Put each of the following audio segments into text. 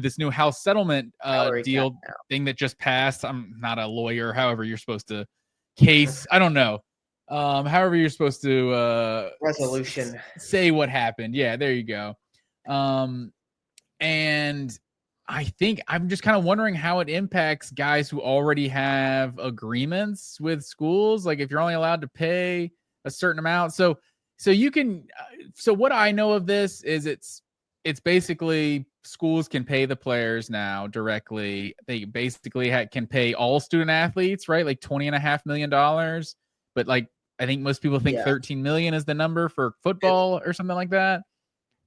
this new house settlement Salary cap deal now. thing that just passed. I'm not a lawyer, however you're supposed to I don't know. However you're supposed to Resolution. say what happened. Yeah, there you go. And I think I'm just kind of wondering how it impacts guys who already have agreements with schools. Like if you're only allowed to pay a certain amount. So you can, so what I know of this is it's basically schools can pay the players now directly. They basically can pay all student athletes, right? Like $20.5 million. But like, I think most people think 13 million is the number for football or something like that.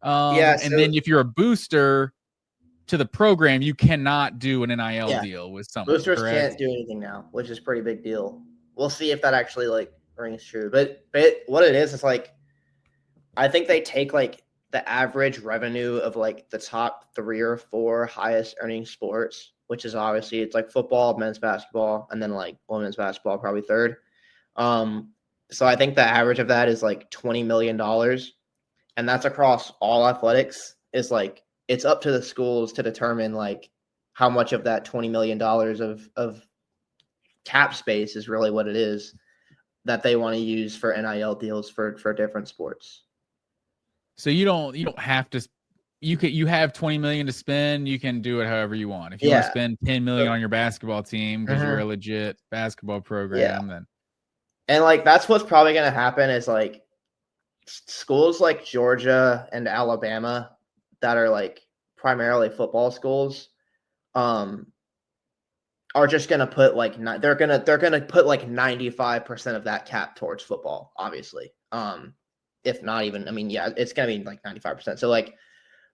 And then if you're a booster to the program, you cannot do an NIL deal with someone. Boosters correct? can't do anything now, which is a pretty big deal. We'll see if that actually like rings true. But what it is like, I think they take like the average revenue of like the top 3 or 4 highest earning sports, which is obviously it's like football, men's basketball, and then like women's basketball probably third. So I think the average of that is like $20 million, and that's across all athletics. Is like it's up to the schools to determine like how much of that $20 million of cap space is really what it is that they want to use for NIL deals for different sports. So you don't have to. You have 20 million to spend. You can do it however you want. If you want to spend 10 million on your basketball team because you're a legit basketball program, then. And like that's what's probably going to happen is like schools like Georgia and Alabama that are like primarily football schools are just going to put like they're going to put like 95% of that cap towards football, obviously. If not even, I mean, yeah, it's going to be like 95%. So like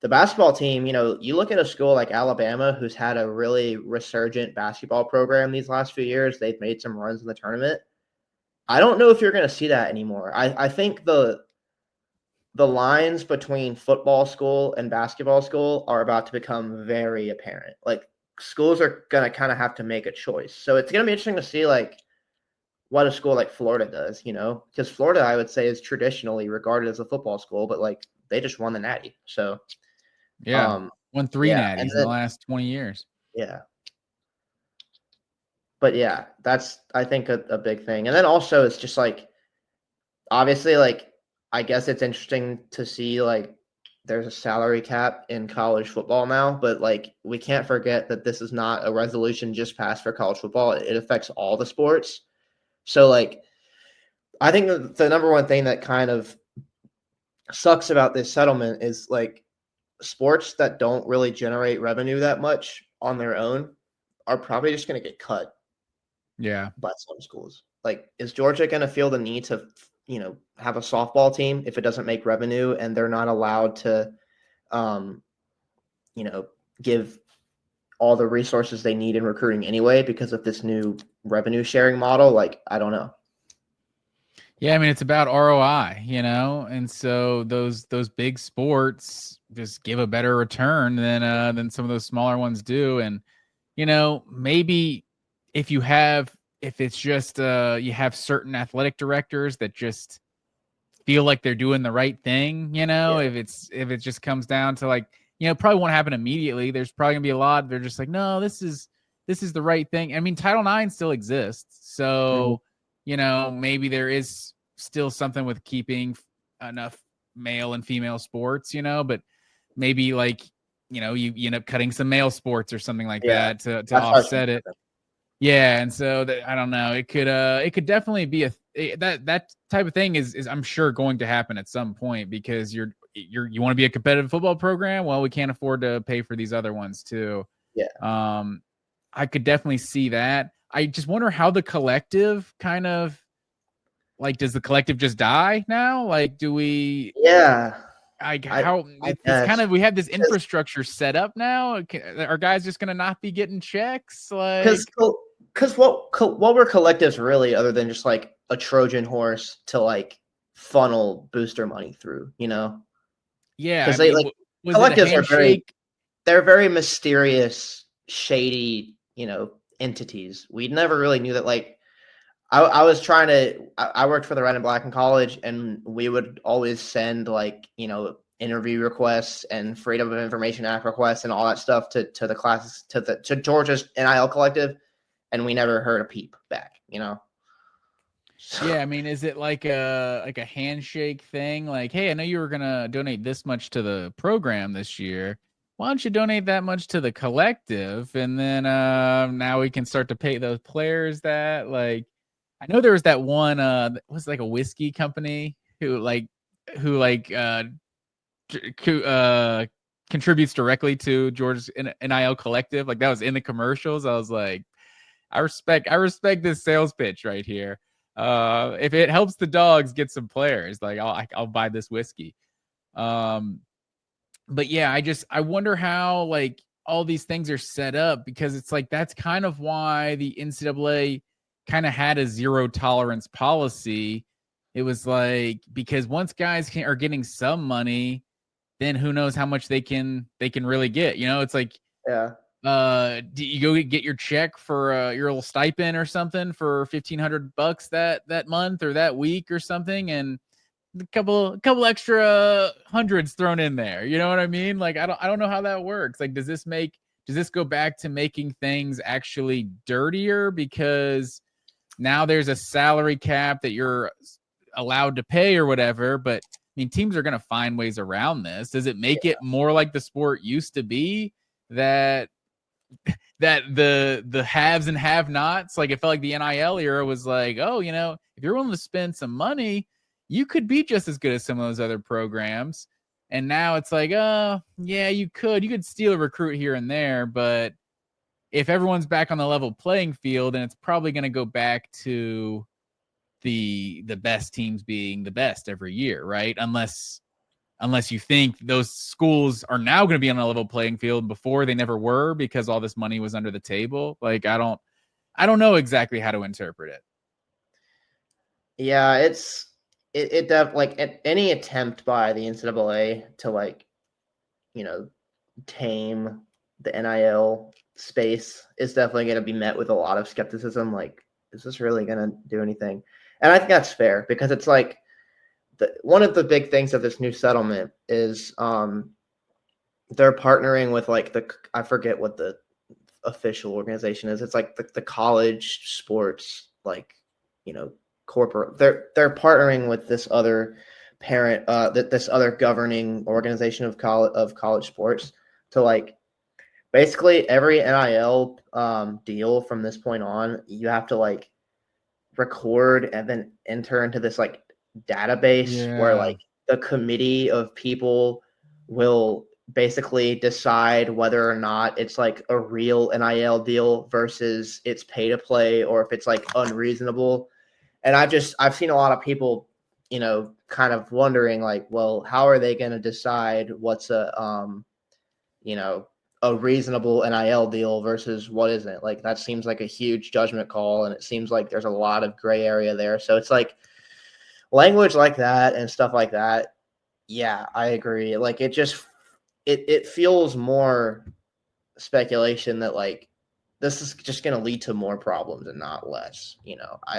the basketball team, you know, you look at a school like Alabama who's had a really resurgent basketball program these last few years. They've made some runs in the tournament. I don't know if you're going to see that anymore. I think the lines between football school and basketball school are about to become very apparent. Like schools are going to kind of have to make a choice. So it's going to be interesting to see like what a school like Florida does, you know, because Florida, I would say, is traditionally regarded as a football school, but like they just won the Natty. So won 3 natties in the last 20 years. Yeah. But yeah, that's, I think, a big thing. And then also it's just like, obviously, like, I guess it's interesting to see like there's a salary cap in college football now, but like we can't forget that this is not a resolution just passed for college football. It affects all the sports. So like, I think the number one thing that kind of sucks about this settlement is like sports that don't really generate revenue that much on their own are probably just going to get cut. Yeah. By some schools. Like, is Georgia going to feel the need to, you know, have a softball team if it doesn't make revenue and they're not allowed to, you know, give all the resources they need in recruiting anyway because of this new revenue sharing model? Like, I don't know. Yeah, I mean it's about ROI, you know, and so those big sports just give a better return than some of those smaller ones do, and you know maybe if it's just you have certain athletic directors that just feel like they're doing the right thing, you know, if it just comes down to like, you know, it probably won't happen immediately. There's probably gonna be a lot. They're just like, no, this is the right thing. I mean, Title IX still exists, so you know maybe there is still something with keeping enough male and female sports, you know, but maybe like you know you end up cutting some male sports or something like that to offset it. Yeah, and so I don't know. It could definitely be that type of thing is I'm sure going to happen at some point because you want to be a competitive football program. Well, we can't afford to pay for these other ones too. Yeah. I could definitely see that. I just wonder how the collective kind of like does the collective just die now? Like, do we? Yeah. It's kind of we have this infrastructure set up now. Are guys just gonna not be getting checks? Like, because what were collectives really other than just like a Trojan horse to like funnel booster money through, you know? Yeah, because they like collectives they're very mysterious, shady, you know, entities. We never really knew that. Like, I worked for the Red and Black in college, and we would always send like, you know, interview requests and Freedom of Information Act requests and all that stuff to the classes to Georgia's NIL collective, and we never heard a peep back. Yeah, I mean, is it like a handshake thing? Like, hey, I know you were gonna donate this much to the program this year. Why don't you donate that much to the collective? And then now we can start to pay those players that. Like, I know there was that one it was like a whiskey company who contributes directly to George's NIL collective. Like that was in the commercials. I was like, I respect this sales pitch right here. If it helps the dogs get some players, like I'll buy this whiskey. But yeah, I wonder how like all these things are set up, because it's like that's kind of why the NCAA kind of had a zero tolerance policy. It was like, because once guys are getting some money, then who knows how much they can really get. It's like, yeah. Do you go get your check for your little stipend or something for $1,500 that month or that week or something, and a couple extra hundreds thrown in there? You know what I mean? Like I don't know how that works. Like, does this go back to making things actually dirtier, because now there's a salary cap that you're allowed to pay or whatever? But I mean, teams are going to find ways around this. Does it make it more like the sport used to be, that the haves and have-nots? Like, it felt like the NIL era was like, oh, if you're willing to spend some money, you could be just as good as some of those other programs. And now it's like, yeah, you could steal a recruit here and there, but if everyone's back on the level playing field, then it's probably going to go back to the best teams being the best every year, right? Unless you think those schools are now going to be on a level playing field before they never were, because all this money was under the table. Like, I don't know exactly how to interpret it. Yeah, it like any attempt by the NCAA to like, tame the NIL space is definitely going to be met with a lot of skepticism. Like, is this really going to do anything? And I think that's fair, because it's like one of the big things of this new settlement is they're partnering with like I forget what the official organization is. It's like the college sports, like, corporate. They're partnering with this other parent, this other governing organization of college sports to like basically every NIL deal from this point on, you have to like record and then enter into this like database where like the committee of people will basically decide whether or not it's like a real NIL deal versus it's pay to play, or if it's like unreasonable. And I've seen a lot of people, kind of wondering like, well, how are they going to decide what's a reasonable NIL deal versus what isn't? Like, that seems like a huge judgment call, and it seems like there's a lot of gray area there. So it's like language like that and stuff like that. Yeah, I agree. Like, it feels more speculation that like this is just going to lead to more problems and not less.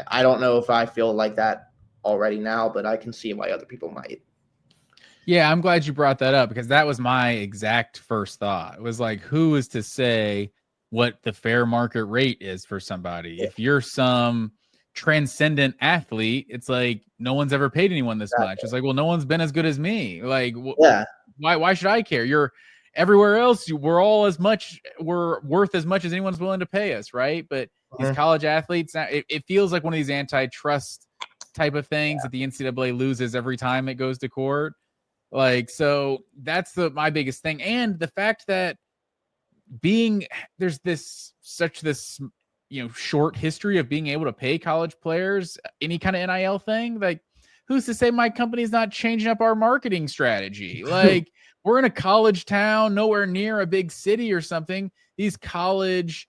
I don't know if I feel like that already now, but I can see why other people might. Yeah, I'm glad you brought that up, because that was my exact first thought. It was like, who is to say what the fair market rate is for somebody? Yeah. If you're some transcendent athlete, it's like no one's ever paid anyone this much. It's like, well, no one's been as good as me. Like, yeah, why should I care? You're everywhere else. We're worth as much as anyone's willing to pay us, right? But these college athletes, it feels like one of these antitrust type of things that the NCAA loses every time it goes to court. Like, so that's my biggest thing. And the fact that there's this short history of being able to pay college players any kind of NIL thing. Like, who's to say my company's not changing up our marketing strategy? Like, we're in a college town, nowhere near a big city or something. These college,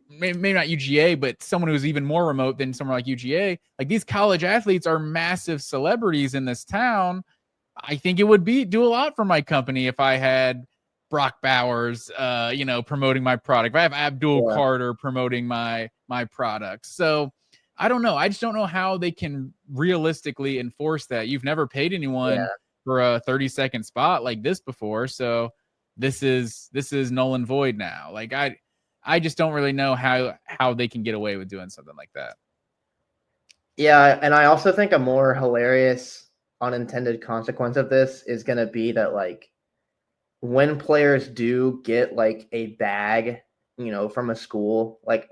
maybe not UGA, but someone who's even more remote than somewhere like UGA, like these college athletes are massive celebrities in this town. I think it would do a lot for my company if I had Brock Bowers, promoting my product. If I have Abdul Carter promoting my product. So I don't know. I just don't know how they can realistically enforce that. You've never paid anyone for a 30-second spot like this before, so this is null and void now. Like I just don't really know how they can get away with doing something like that. Yeah, and I also think a more hilarious unintended consequence of this is going to be that like when players do get like a bag, from a school, like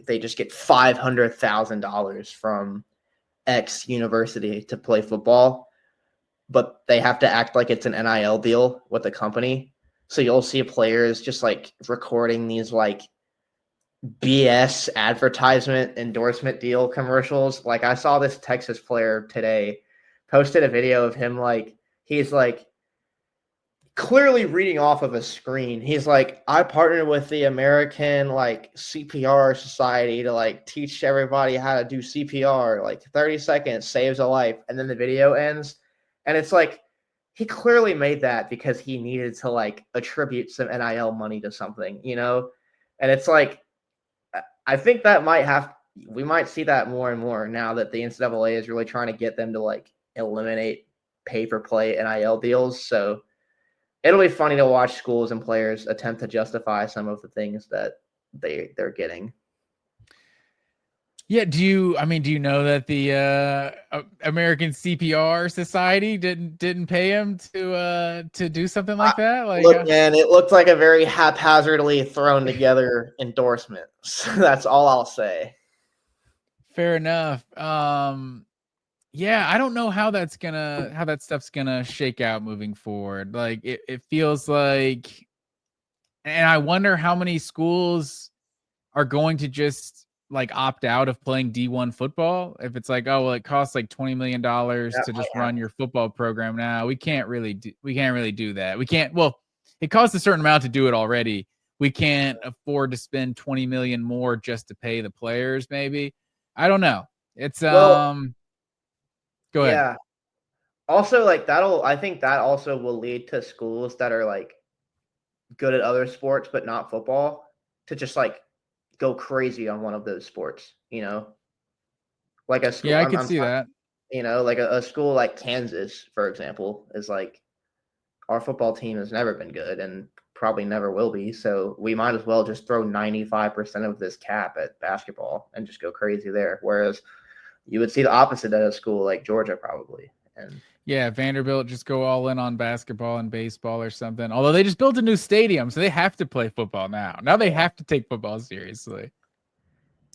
they just get $500,000 from X university to play football, but they have to act like it's an NIL deal with the company. So you'll see players just like recording these like BS advertisement endorsement deal commercials. Like I saw this Texas player today posted a video of him like he's like clearly reading off of a screen. He's like, I partnered with the American like CPR Society to like teach everybody how to do CPR. Like 30 seconds saves a life. And then the video ends. And it's like he clearly made that because he needed to like attribute some NIL money to something, And it's like I think that we might see that more and more now that the NCAA is really trying to get them to like eliminate pay for play NIL deals. So it'll be funny to watch schools and players attempt to justify some of the things that they're getting. Yeah, do you know that the American CPR Society didn't pay him to do something like that? Like Look, man, it looked like a very haphazardly thrown together endorsement. So that's all I'll say. Fair enough. Yeah, I don't know how that stuff's gonna shake out moving forward. Like it feels like, and I wonder how many schools are going to just like opt out of playing D1 football. If it's like, oh well, it costs like $20 million to just run your football program now. We can't really do that. We can't, well, it costs a certain amount to do it already. We can't afford to spend 20 million more just to pay the players, maybe. I don't know. It's go ahead. Yeah. Also, like I think that also will lead to schools that are like good at other sports but not football to just like go crazy on one of those sports, Like a school, Yeah, I could see that. Like a school like Kansas, for example, is like our football team has never been good and probably never will be. So we might as well just throw 95% of this cap at basketball and just go crazy there. Whereas you would see the opposite at a school like Georgia, probably. And yeah, Vanderbilt just go all in on basketball and baseball or something. Although they just built a new stadium, so they have to play football now. Now they have to take football seriously.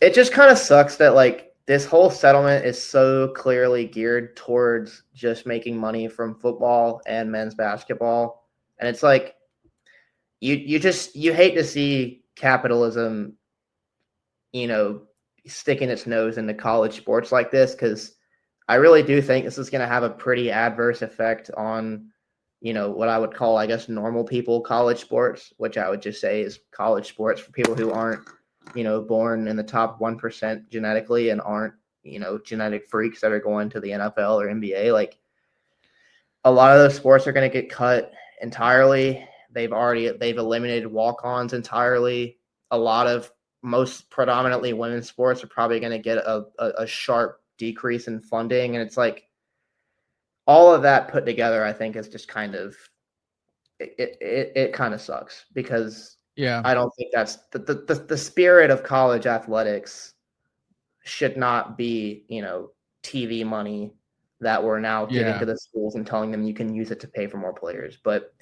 It just kind of sucks that like this whole settlement is so clearly geared towards just making money from football and men's basketball. And it's like you hate to see capitalism, sticking its nose into college sports like this, because I really do think this is going to have a pretty adverse effect on, what I would call, I guess, normal people college sports, which I would just say is college sports for people who aren't, born in the top 1% genetically and aren't, genetic freaks that are going to the NFL or NBA. Like a lot of those sports are going to get cut entirely. They've eliminated walk-ons entirely. A lot of most predominantly women's sports are probably going to get a sharp decrease in funding. And it's like all of that put together, I think, is just kind of it kind of sucks because I don't think that's the spirit of college athletics should not be, TV money that we're now giving to the schools and telling them you can use it to pay for more players. But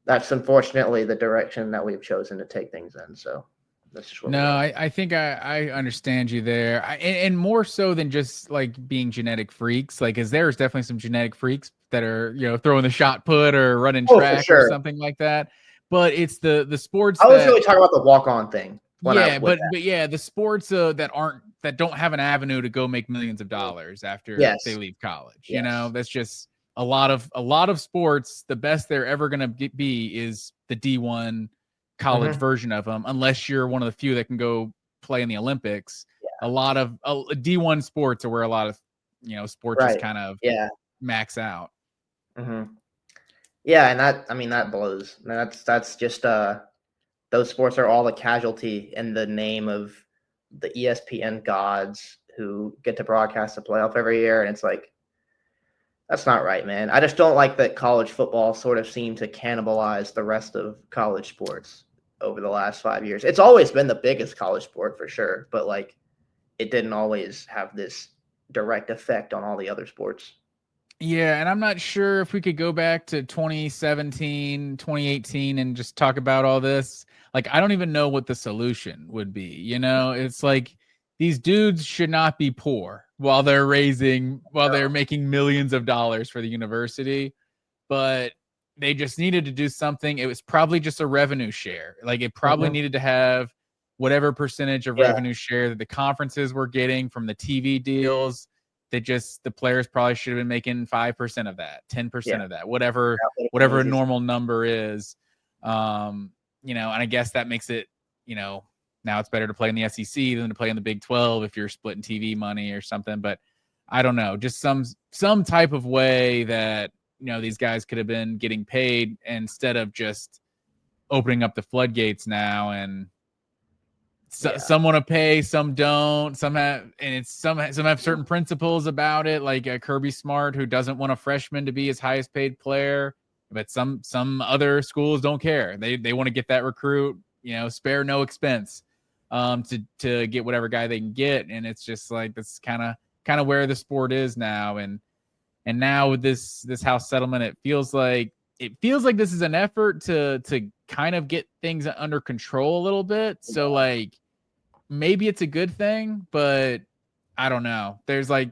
that's unfortunately the direction that we've chosen to take things in. So that's just I think I understand you there. And more so than just like being genetic freaks, like, as there's definitely some genetic freaks that are, throwing the shot put or running track or something like that. But it's the sports I was really talking about the walk-on thing. But yeah, the sports that don't have an avenue to go make millions of dollars after they leave college. That's just a lot of sports. The best they're ever going to be is the D1 college version of them, unless you're one of the few that can go play in the Olympics. A lot of D1 sports are where a lot of sports just kind of max out. Yeah, and that blows. That's just those sports are all the casualty in the name of the ESPN gods who get to broadcast the playoff every year, and it's like That's not right, man. I just don't like that college football sort of seemed to cannibalize the rest of college sports over the last 5 years. It's always been the biggest college sport for sure, but like it didn't always have this direct effect on all the other sports. Yeah, and I'm not sure if we could go back to 2017, 2018 and just talk about all this. Like, I don't even know what the solution would be. You know, it's like these dudes should not be poor while they're making millions of dollars for the university, but they just needed to do something. It was probably just a revenue share. Like, it probably needed to have whatever percentage of revenue share that the conferences were getting from the TV deals. The players probably should have been making 5% of that, 10% of that, whatever a normal number is. And I guess that makes it, now it's better to play in the SEC than to play in the Big 12 if you're splitting TV money or something. But I don't know, just some type of way that, these guys could have been getting paid instead of just opening up the floodgates now. And some want to pay, some don't. Some have certain principles about it, like Kirby Smart, who doesn't want a freshman to be his highest paid player. But some other schools don't care. They want to get that recruit, spare no expense, to get whatever guy they can get. And it's just like that's kind of where the sport is now. And now with this house settlement, it feels like this is an effort to kind of get things under control a little bit. So like maybe it's a good thing, but I don't know. There's like,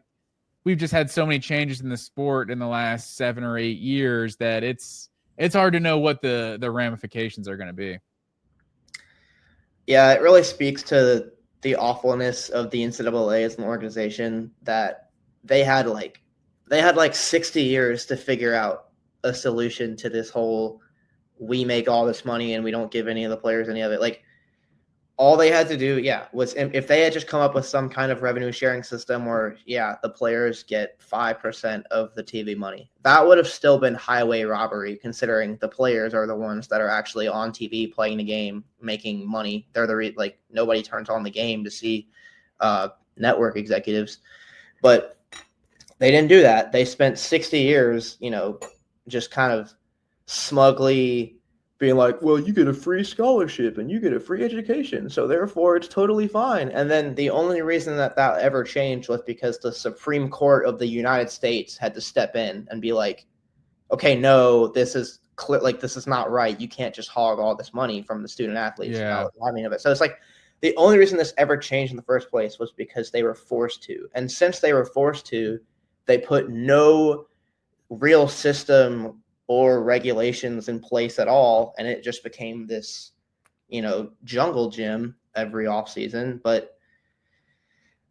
we've just had so many changes in the sport in the last 7 or 8 years that it's hard to know what the ramifications are going to be. Yeah, it really speaks to the awfulness of the NCAA as an organization that they had like 60 years to figure out a solution to this whole we make all this money and we don't give any of the players any of it. Like all they had to do, was if they had just come up with some kind of revenue sharing system where, the players get 5% of the TV money, that would have still been highway robbery, considering the players are the ones that are actually on TV playing the game, making money. They're nobody turns on the game to see network executives, but they didn't do that. They spent 60 years, just kind of smugly being like, well, you get a free scholarship and you get a free education, so therefore it's totally fine. And then the only reason that ever changed was because the Supreme Court of the United States had to step in and be like, okay, no, this is clear, like this is not right. You can't just hog all this money from the student athletes. Yeah. Of it. So it's like the only reason this ever changed in the first place was because they were forced to. And since they were forced to, they put no real system or regulations in place at all, and it just became this, jungle gym every offseason. But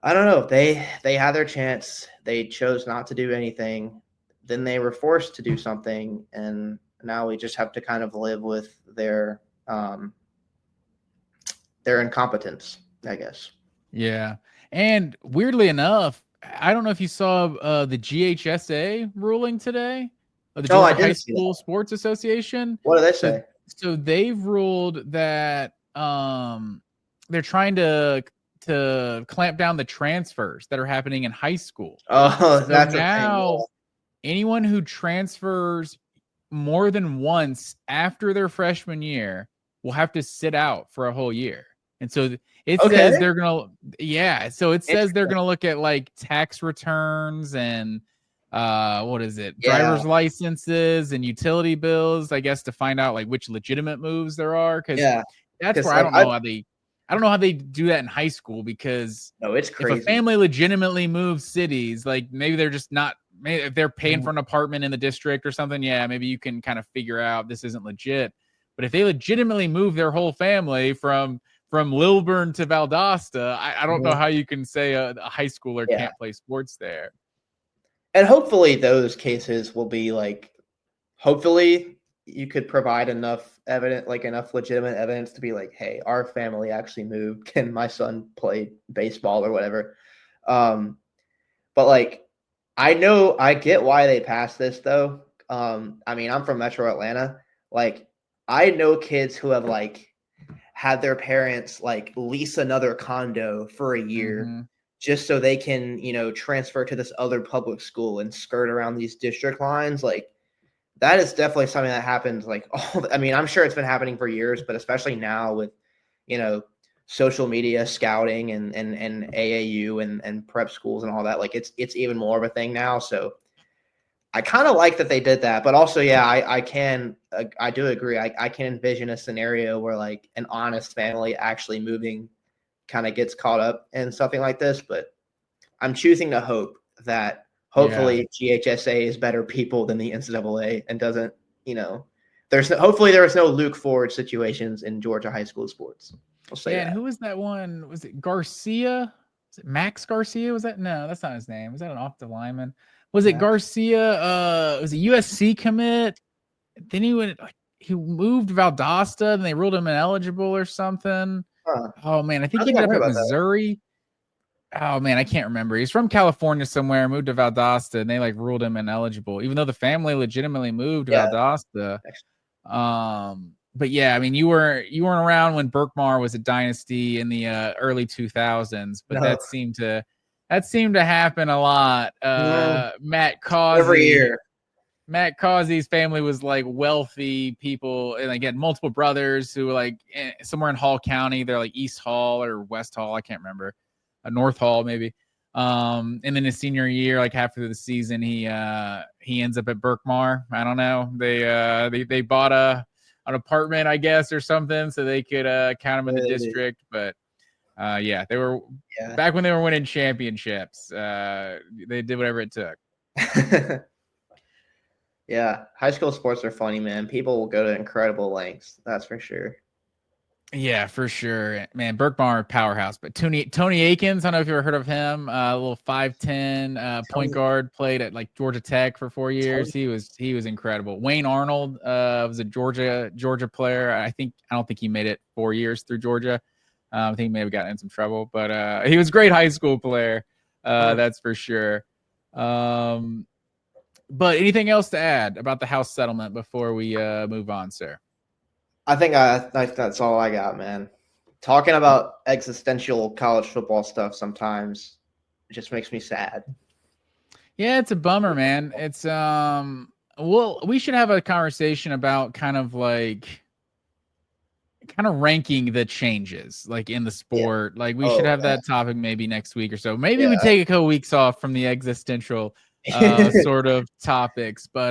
I don't know. They had their chance. They chose not to do anything. Then they were forced to do something, and now we just have to kind of live with their incompetence, I guess. Yeah. And weirdly enough, I don't know if you saw the GHSA ruling today. The Georgia High School Sports Association. What do they say? So they've ruled that they're trying to clamp down the transfers that are happening in high school. Oh, so that's now anyone who transfers more than once after their freshman year will have to sit out for a whole year. And so it says they're going to, so it says they're going to look at like tax returns and driver's licenses and utility bills, I guess, to find out like which legitimate moves there are. Cause that's where I don't know how they do that in high school, because it's crazy. If a family legitimately moves cities, like maybe they're just not, maybe if they're paying for an apartment in the district or something, maybe you can kind of figure out this isn't legit. But if they legitimately move their whole family from Lilburn to Valdosta, I don't know how you can say a high schooler can't play sports there. And hopefully those cases will be like, hopefully you could provide enough evidence, like enough legitimate evidence to be like, hey, our family actually moved. Can my son play baseball or whatever? But like, I get why they passed this though. I mean, I'm from Metro Atlanta. Like, I know kids who have like had their parents like lease another condo for a year just so they can, transfer to this other public school and skirt around these district lines. Like, that is definitely something that happens. Like, I'm sure it's been happening for years, but especially now with, social media scouting and AAU and prep schools and all that, like it's even more of a thing now. So I kind of like that they did that, but also, yeah, I do agree. I can envision a scenario where like an honest family actually moving kind of gets caught up in something like this, but I'm choosing to hope that Yeah. hopefully GHSA is better people than the NCAA and doesn't, hopefully there is no Luke Ford situations in Georgia high school sports. I'll say Yeah, that. and who was that one? Was it Garcia? Was it Max Garcia? Was that no? That's not his name. Was that an offensive lineman? Was it Max. Garcia? It was a USC commit. Then he moved Valdosta, and they ruled him ineligible or something. Huh. Oh man, I think I he think I ended up heard at about that. Missouri. Oh man, I can't remember. He's from California somewhere, moved to Valdosta, and they like ruled him ineligible, even though the family legitimately moved to Yeah. Valdosta. But yeah, I mean, you weren't around when Berkmar was a dynasty in the early 2000s, but No. that seemed to happen a lot. Every year. Matt Causey's family was like wealthy people, and again, multiple brothers who were like somewhere in Hall County. They're like East Hall or West Hall, I can't remember, North Hall maybe. And then his senior year, like half of the season, he ends up at Berkmar. I don't know. They bought an apartment, I guess, or something, so they could count him in the district. But yeah, they were back when they were winning championships. They did whatever it took. Yeah, high school sports are funny, man. People will go to incredible lengths. That's for sure. Yeah, for sure, man. Berkmar powerhouse, but Tony Akins. I don't know if you ever heard of him. A little 5'10" point guard, played at like Georgia Tech for 4 years. He was incredible. Wayne Arnold was a Georgia player. I don't think he made it 4 years through Georgia. I think he may have gotten in some trouble, but he was a great high school player. That's for sure. But anything else to add about the house settlement before we move on, sir? I think that's all I got, man. Talking about existential college football stuff sometimes it just makes me sad. Yeah, it's a bummer, man. It's well, we should have a conversation about kind of ranking the changes like in the sport. Like we should have that topic maybe next week or so. Maybe we take a couple weeks off from the existential sort of topics, but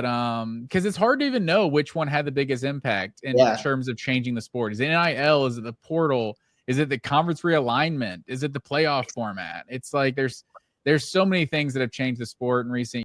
because it's hard to even know which one had the biggest impact in terms of changing the sport. Is it NIL? Is it the portal? Is it the conference realignment? Is it the playoff format? It's like there's so many things that have changed the sport in recent